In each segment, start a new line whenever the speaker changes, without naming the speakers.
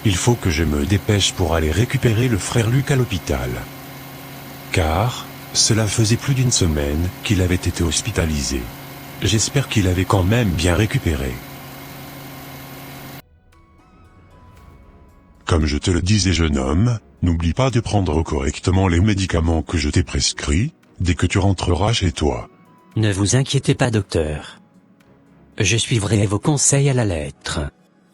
Il faut que je me dépêche pour aller récupérer le frère Luc à l'hôpital. Car, cela faisait plus d'une semaine qu'il avait été hospitalisé. J'espère qu'il avait quand même bien récupéré. Comme je te le disais jeune homme, n'oublie pas de prendre correctement les médicaments que je t'ai prescrits, dès que tu rentreras chez toi.
Ne vous inquiétez pas docteur. Je suivrai vos conseils à la lettre.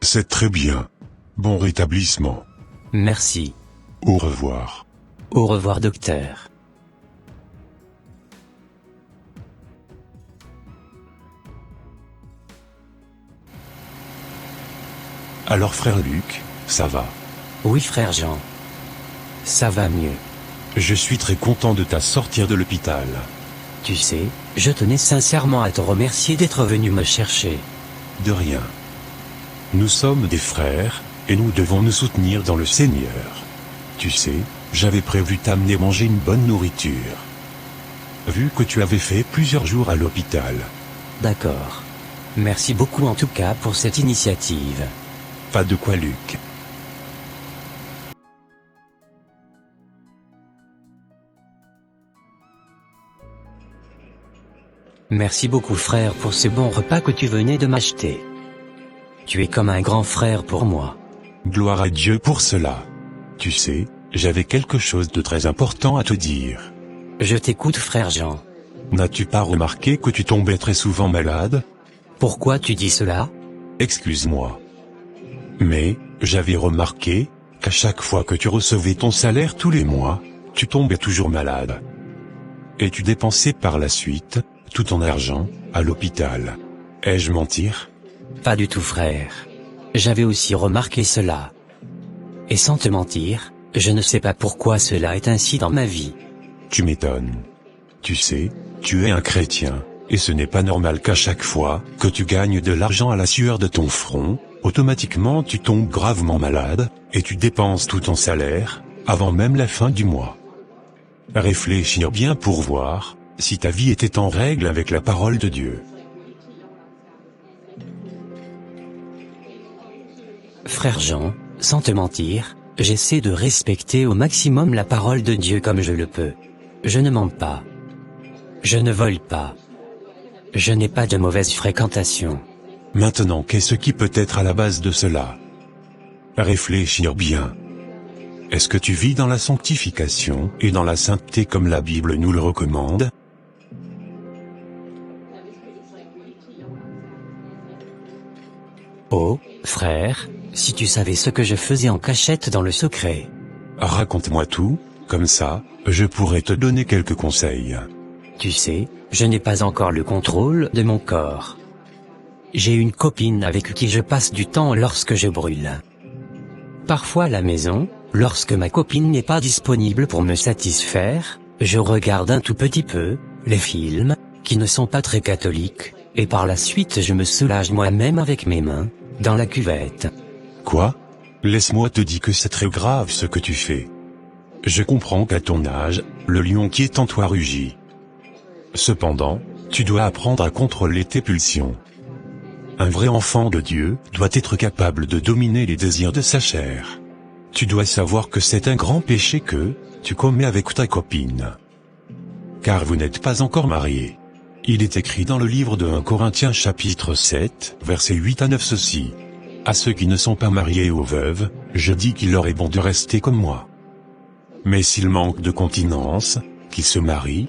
C'est très bien. Bon rétablissement.
Merci.
Au revoir.
Au revoir docteur.
Alors frère Luc, ça va?
Oui frère Jean. Ça va mieux.
Je suis très content de ta sortir de l'hôpital.
Tu sais, je tenais sincèrement à te remercier d'être venu me chercher.
De rien. Nous sommes des frères, et nous devons nous soutenir dans le Seigneur. Tu sais, j'avais prévu t'amener manger une bonne nourriture. Vu que tu avais fait plusieurs jours à l'hôpital.
D'accord. Merci beaucoup en tout cas pour cette initiative.
Pas de quoi Luc.
Merci beaucoup frère pour ce bon repas que tu venais de m'acheter. Tu es comme un grand frère pour moi.
Gloire à Dieu pour cela. Tu sais, j'avais quelque chose de très important à te dire.
Je t'écoute frère Jean.
N'as-tu pas remarqué que tu tombais très souvent malade?
Pourquoi tu dis cela?
Excuse-moi. Mais, j'avais remarqué, qu'à chaque fois que tu recevais ton salaire tous les mois, tu tombais toujours malade. Et tu dépensais par la suite, tout ton argent, à l'hôpital. Ai-je mentir?
Pas du tout frère. J'avais aussi remarqué cela. Et sans te mentir, je ne sais pas pourquoi cela est ainsi dans ma vie.
Tu m'étonnes. Tu sais, tu es un chrétien, et ce n'est pas normal qu'à chaque fois que tu gagnes de l'argent à la sueur de ton front, automatiquement tu tombes gravement malade, et tu dépenses tout ton salaire, avant même la fin du mois. Réfléchis bien pour voir si ta vie était en règle avec la parole de Dieu.
Frère Jean, sans te mentir, j'essaie de respecter au maximum la parole de Dieu comme je le peux. Je ne mens pas. Je ne vole pas. Je n'ai pas de mauvaise fréquentation.
Maintenant, qu'est-ce qui peut être à la base de cela? Réfléchir bien. Est-ce que tu vis dans la sanctification et dans la sainteté comme la Bible nous le recommande?
Oh, frère, si tu savais ce que je faisais en cachette dans le secret.
Raconte-moi tout, comme ça, je pourrais te donner quelques conseils.
Tu sais, je n'ai pas encore le contrôle de mon corps. J'ai une copine avec qui je passe du temps lorsque je brûle. Parfois à la maison, lorsque ma copine n'est pas disponible pour me satisfaire, je regarde un tout petit peu, les films, qui ne sont pas très catholiques, et par la suite je me soulage moi-même avec mes mains, dans la cuvette.
Quoi? Laisse-moi te dire que c'est très grave ce que tu fais. Je comprends qu'à ton âge, le lion qui est en toi rugit. Cependant, tu dois apprendre à contrôler tes pulsions. Un vrai enfant de Dieu doit être capable de dominer les désirs de sa chair. Tu dois savoir que c'est un grand péché que tu commets avec ta copine. Car vous n'êtes pas encore mariés. Il est écrit dans le livre de 1 Corinthiens chapitre 7, versets 8 à 9 ceci. À ceux qui ne sont pas mariés aux veuves, je dis qu'il leur est bon de rester comme moi. Mais s'ils manquent de continence, qu'ils se marient,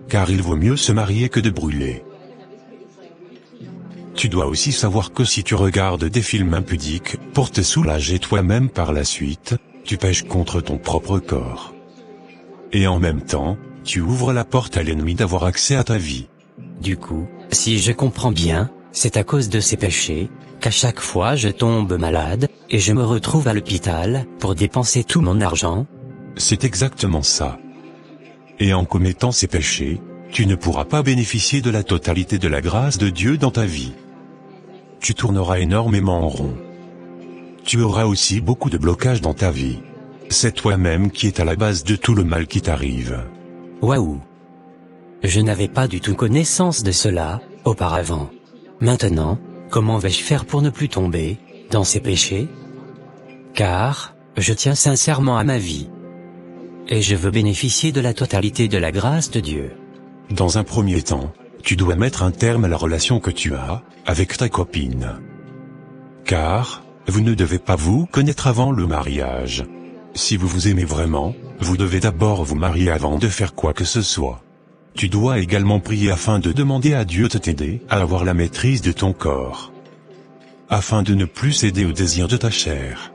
car il vaut mieux se marier que de brûler. Tu dois aussi savoir que si tu regardes des films impudiques, pour te soulager toi-même par la suite, tu pèches contre ton propre corps. Et en même temps, tu ouvres la porte à l'ennemi d'avoir accès à ta vie.
Du coup, si je comprends bien, c'est à cause de ces péchés, qu'à chaque fois je tombe malade, et je me retrouve à l'hôpital, pour dépenser tout mon argent.
C'est exactement ça. Et en commettant ces péchés, tu ne pourras pas bénéficier de la totalité de la grâce de Dieu dans ta vie. Tu tourneras énormément en rond. Tu auras aussi beaucoup de blocages dans ta vie. C'est toi-même qui es à la base de tout le mal qui t'arrive.
Waouh! Je n'avais pas du tout connaissance de cela, auparavant. Maintenant, comment vais-je faire pour ne plus tomber dans ces péchés? car je tiens sincèrement à ma vie. Et je veux bénéficier de la totalité de la grâce de Dieu.
Dans un premier temps, tu dois mettre un terme à la relation que tu as avec ta copine. Car, vous ne devez pas vous connaître avant le mariage. Si vous vous aimez vraiment, vous devez d'abord vous marier avant de faire quoi que ce soit. Tu dois également prier afin de demander à Dieu de t'aider à avoir la maîtrise de ton corps, afin de ne plus céder aux désirs de ta chair.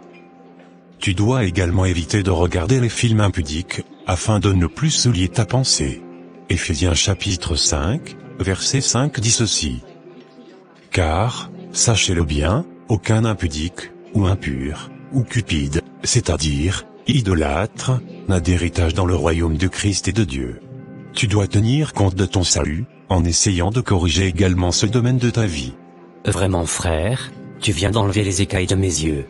Tu dois également éviter de regarder les films impudiques, afin de ne plus souiller ta pensée. Éphésiens chapitre 5, verset 5 dit ceci. Car, sachez-le bien, aucun impudique, ou impur, ou cupide, c'est-à-dire, idolâtre, n'a d'héritage dans le royaume de Christ et de Dieu. Tu dois tenir compte de ton salut, en essayant de corriger également ce domaine de ta vie.
Vraiment frère, tu viens d'enlever les écailles de mes yeux.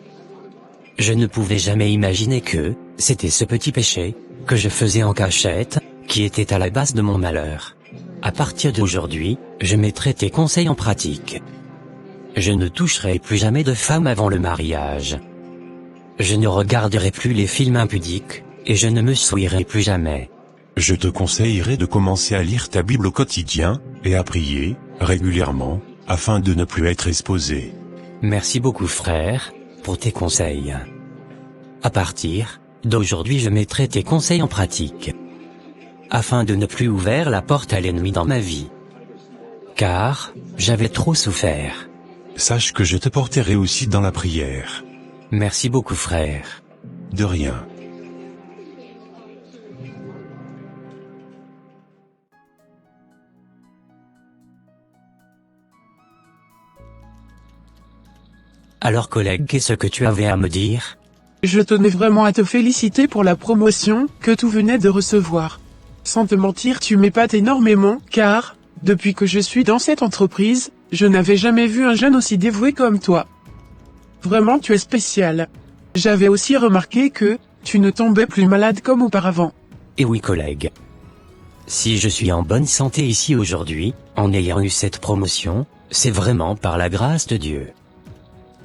Je ne pouvais jamais imaginer que, c'était ce petit péché, que je faisais en cachette, qui était à la base de mon malheur. À partir d'aujourd'hui, je mettrai tes conseils en pratique. Je ne toucherai plus jamais de femme avant le mariage. Je ne regarderai plus les films impudiques, et je ne me souillerai plus jamais.
Je te conseillerais de commencer à lire ta Bible au quotidien, et à prier, régulièrement, afin de ne plus être exposé.
Merci beaucoup frère, pour tes conseils. À partir d'aujourd'hui je mettrai tes conseils en pratique, afin de ne plus ouvrir la porte à l'ennemi dans ma vie. Car, j'avais trop souffert.
Sache que je te porterai aussi dans la prière.
Merci beaucoup frère.
De rien.
Alors collègue, qu'est-ce que tu avais à me dire?
Je tenais vraiment à te féliciter pour la promotion que tu venais de recevoir. Sans te mentir, tu m'épates énormément, car, depuis que je suis dans cette entreprise, je n'avais jamais vu un jeune aussi dévoué comme toi. Vraiment, tu es spécial. J'avais aussi remarqué que, tu ne tombais plus malade comme auparavant.
Et oui collègue. Si je suis en bonne santé ici aujourd'hui, en ayant eu cette promotion, c'est vraiment par la grâce de Dieu.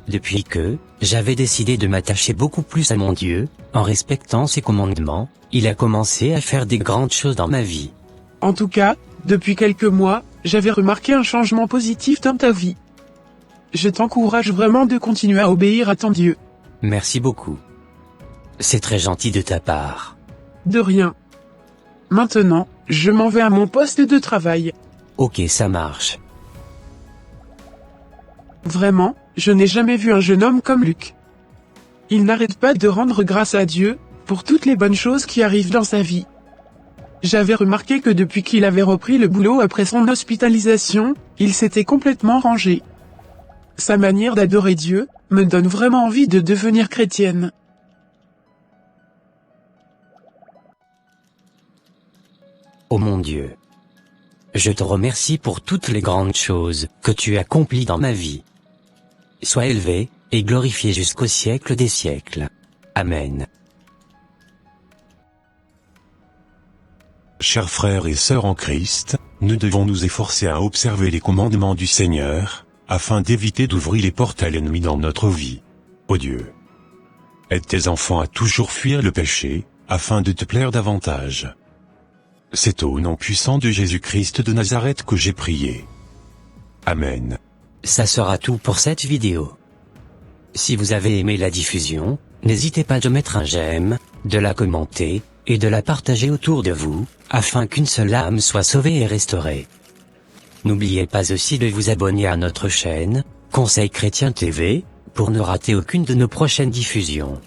Depuis que, j'avais décidé de m'attacher beaucoup plus à mon Dieu, en respectant ses commandements, il a commencé à faire des grandes choses dans ma vie.
En tout cas, depuis quelques mois, j'avais remarqué un changement positif dans ta vie. Je t'encourage vraiment de continuer à obéir à ton Dieu.
Merci beaucoup. C'est très gentil de ta part.
De rien. Maintenant, je m'en vais à mon poste de travail.
Ok, ça marche.
Vraiment, je n'ai jamais vu un jeune homme comme Luc. Il n'arrête pas de rendre grâce à Dieu, pour toutes les bonnes choses qui arrivent dans sa vie. J'avais remarqué que depuis qu'il avait repris le boulot après son hospitalisation, il s'était complètement rangé. Sa manière d'adorer Dieu, me donne vraiment envie de devenir chrétienne.
Oh mon Dieu. Je te remercie pour toutes les grandes choses que tu accomplis dans ma vie. Sois élevé, et glorifié jusqu'au siècle des siècles. Amen.
Chers frères et sœurs en Christ, nous devons nous efforcer à observer les commandements du Seigneur, afin d'éviter d'ouvrir les portes à l'ennemi dans notre vie. Ô Dieu, aide tes enfants à toujours fuir le péché, afin de te plaire davantage. C'est au nom puissant de Jésus-Christ de Nazareth que j'ai prié. Amen.
Ça sera tout pour cette vidéo. Si vous avez aimé la diffusion, n'hésitez pas de mettre un j'aime, de la commenter, et de la partager autour de vous, afin qu'une seule âme soit sauvée et restaurée. N'oubliez pas aussi de vous abonner à notre chaîne, Conseil Chrétien TV, pour ne rater aucune de nos prochaines diffusions.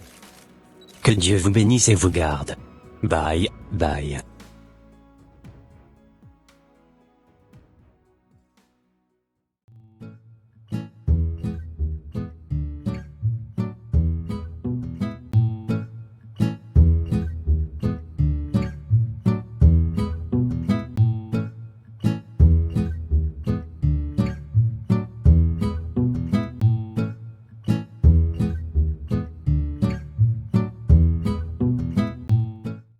Que Dieu vous bénisse et vous garde. Bye, bye.